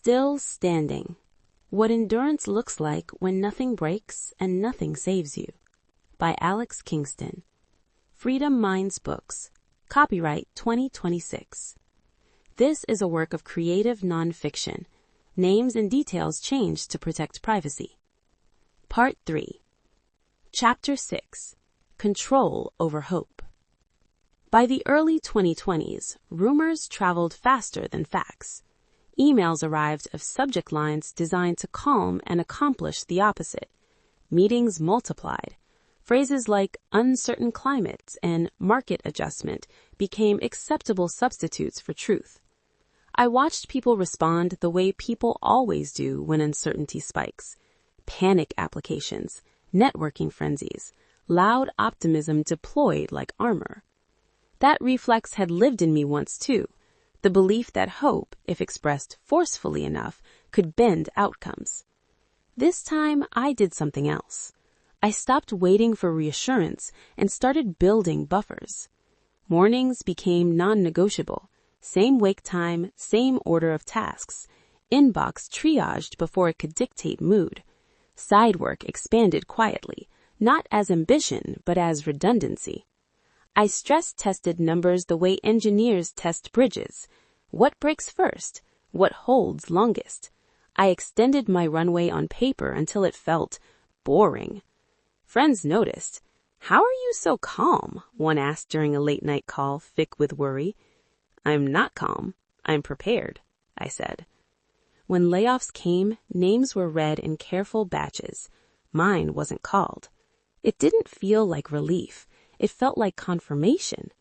Still Standing. What Endurance Looks Like When Nothing Breaks and Nothing Saves You. By Alex Kingston. Freedom Minds Books. Copyright 2026. This is a work of creative nonfiction. Names and details changed to protect privacy. Part 3. Chapter 6. Control over Hope. By the early 2020s, rumors traveled faster than facts. Emails arrived of subject lines designed to calm and accomplish the opposite. Meetings multiplied. Phrases like uncertain climates and market adjustment became acceptable substitutes for truth. I watched people respond the way people always do when uncertainty spikes. Panic applications, networking frenzies, loud optimism deployed like armor. That reflex had lived in me once too. The belief that hope, if expressed forcefully enough, could bend outcomes. This time, I did something else. I stopped waiting for reassurance and started building buffers. Mornings became non-negotiable. Same wake time, same order of tasks. Inbox triaged before it could dictate mood. Side work expanded quietly, not as ambition, but as redundancy. I stress-tested numbers the way engineers test bridges. What breaks first? What holds longest? I extended my runway on paper until it felt boring. Friends noticed. "How are you so calm?" one asked during a late-night call, thick with worry. "I'm not calm. I'm prepared," I said. When layoffs came, names were read in careful batches. Mine wasn't called. It didn't feel like relief. It felt like confirmation.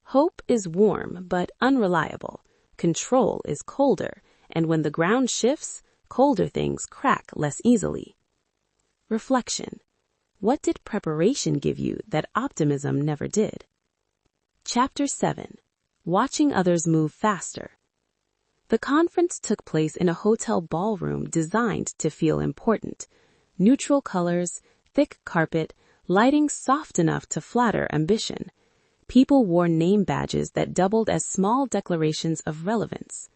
Hope is warm but unreliable. Control is colder, and when the ground shifts, colder things crack less easily. Reflection. What did preparation give you that optimism never did? Chapter 7. Watching Others Move Faster. The conference took place in a hotel ballroom designed to feel important. Neutral colors, thick carpet, lighting soft enough to flatter ambition. People wore name badges that doubled as small declarations of relevance.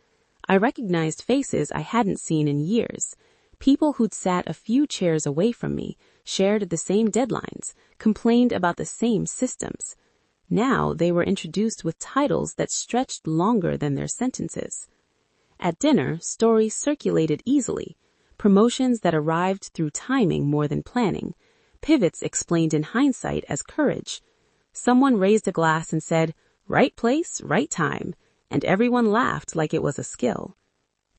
I recognized faces I hadn't seen in years. People who'd sat a few chairs away from me, shared the same deadlines, complained about the same systems. Now they were introduced with titles that stretched longer than their sentences. At dinner, stories circulated easily. Promotions that arrived through timing more than planning. Pivots explained in hindsight as courage. Someone raised a glass and said, "Right place, right time," and everyone laughed like it was a skill.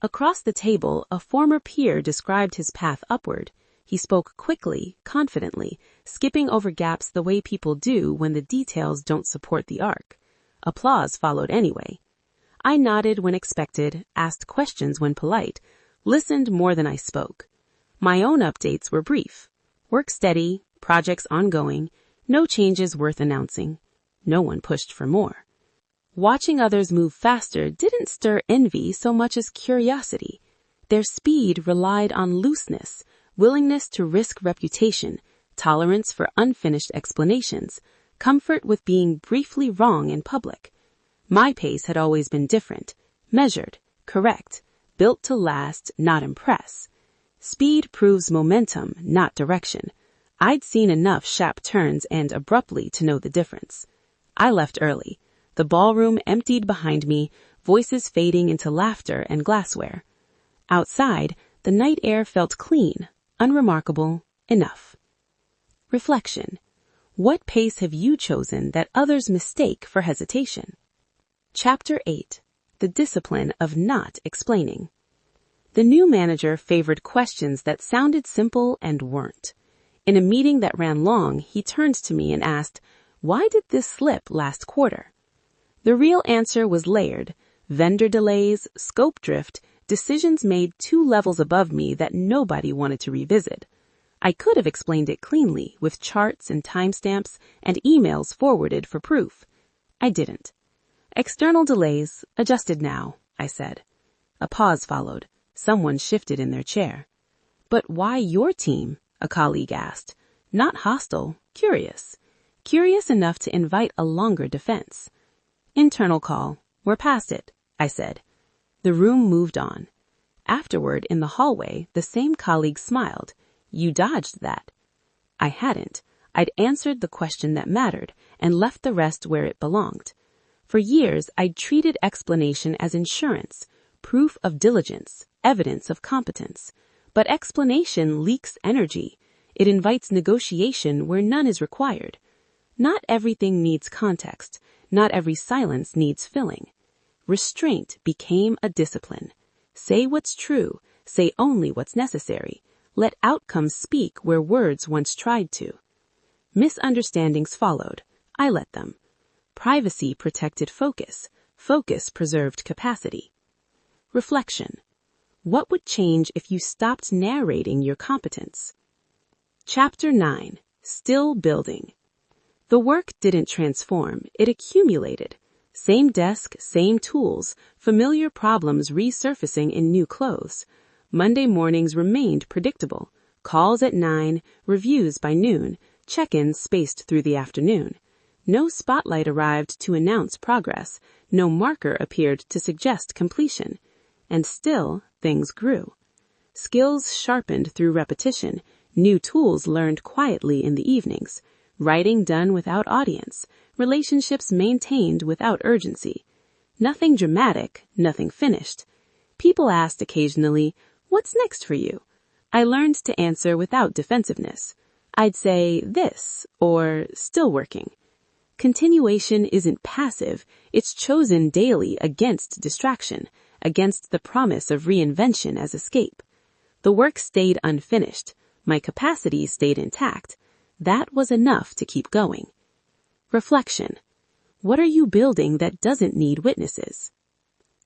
Across the table, a former peer described his path upward. He spoke quickly, confidently, skipping over gaps the way people do when the details don't support the arc. Applause followed anyway. I nodded when expected, asked questions when polite, listened more than I spoke. My own updates were brief. Work steady, projects ongoing, no changes worth announcing. No one pushed for more. Watching others move faster didn't stir envy so much as curiosity. Their speed relied on looseness, willingness to risk reputation, tolerance for unfinished explanations, comfort with being briefly wrong in public. My pace had always been different, measured, correct, built to last, not impress. Speed proves momentum, not direction. I'd seen enough sharp turns and abruptly to know the difference. I left early. The ballroom emptied behind me, voices fading into laughter and glassware. Outside, the night air felt clean, unremarkable, enough. Reflection. What pace have you chosen that others mistake for hesitation? Chapter 8. The Discipline of Not Explaining. The new manager favored questions that sounded simple and weren't. In a meeting that ran long, he turned to me and asked, "Why did this slip last quarter?" The real answer was layered. Vendor delays, scope drift, decisions made 2 levels above me that nobody wanted to revisit. I could have explained it cleanly, with charts and timestamps and emails forwarded for proof. I didn't. "External delays, adjusted now," I said. A pause followed. Someone shifted in their chair. "But why your team?" a colleague asked. Not hostile, curious. Curious enough to invite a longer defense. "Internal call. We're past it," I said. The room moved on. Afterward, in the hallway, the same colleague smiled. "You dodged that." I hadn't. I'd answered the question that mattered and left the rest where it belonged. For years, I'd treated explanation as insurance, proof of diligence, evidence of competence. But explanation leaks energy. It invites negotiation where none is required. Not everything needs context. Not every silence needs filling. Restraint became a discipline. Say what's true. Say only what's necessary. Let outcomes speak where words once tried to. Misunderstandings followed. I let them. Privacy protected focus. Focus preserved capacity. Reflection. What would change if you stopped narrating your competence? Chapter 9. Still building. The work didn't transform. It accumulated. Same desk, same tools, familiar problems resurfacing in new clothes. Monday mornings remained predictable. Calls at 9, reviews by noon, check-ins spaced through the afternoon. No spotlight arrived to announce progress. No marker appeared to suggest completion. And still, things grew. Skills sharpened through repetition. New tools learned quietly in the evenings. Writing done without audience. Relationships maintained without urgency. Nothing dramatic, nothing finished. People asked occasionally, "What's next for you?" I learned to answer without defensiveness. I'd say this, or still working. Continuation isn't passive, it's chosen daily against distraction, against the promise of reinvention as escape. The work stayed unfinished. My capacity stayed intact. That was enough to keep going. Reflection. What are you building that doesn't need witnesses?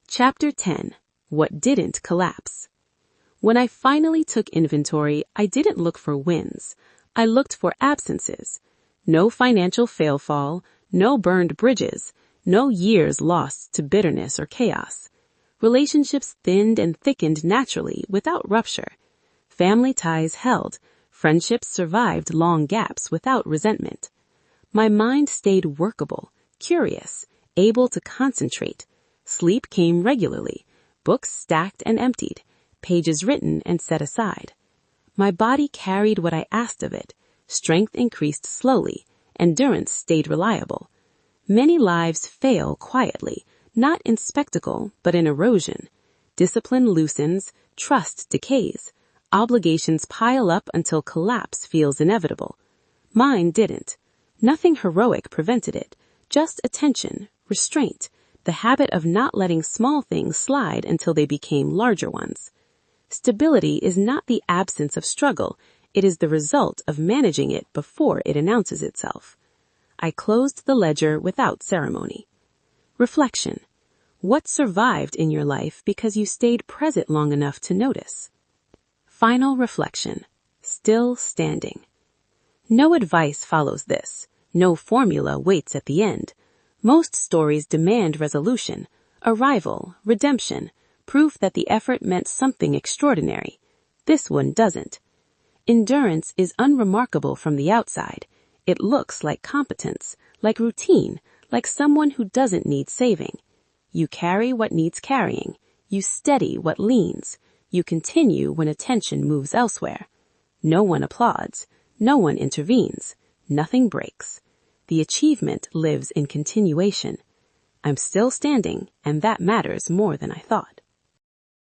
Chapter 10. What didn't collapse. When I finally took inventory, I didn't look for wins. I looked for absences. No financial fail-fall, no burned bridges, no years lost to bitterness or chaos. Relationships thinned and thickened naturally without rupture. Family ties held. Friendships survived long gaps without resentment. My mind stayed workable, curious, able to concentrate. Sleep came regularly. Books stacked and emptied. Pages written and set aside. My body carried what I asked of it. Strength increased slowly. Endurance stayed reliable. Many lives fail quietly, not in spectacle, but in erosion. Discipline loosens, trust decays. Obligations pile up until collapse feels inevitable. Mine didn't. Nothing heroic prevented it. Just attention, restraint, the habit of not letting small things slide until they became larger ones. Stability is not the absence of struggle. It is the result of managing it before it announces itself. I closed the ledger without ceremony. Reflection. What survived in your life because you stayed present long enough to notice? Final reflection. Still standing. No advice follows this. No formula waits at the end. Most stories demand resolution, arrival, redemption, proof that the effort meant something extraordinary. This one doesn't. Endurance is unremarkable from the outside. It looks like competence, like routine, like someone who doesn't need saving. You carry what needs carrying. You steady what leans. You continue when attention moves elsewhere. No one applauds. No one intervenes. Nothing breaks. The achievement lives in continuation. I'm still standing, and that matters more than I thought.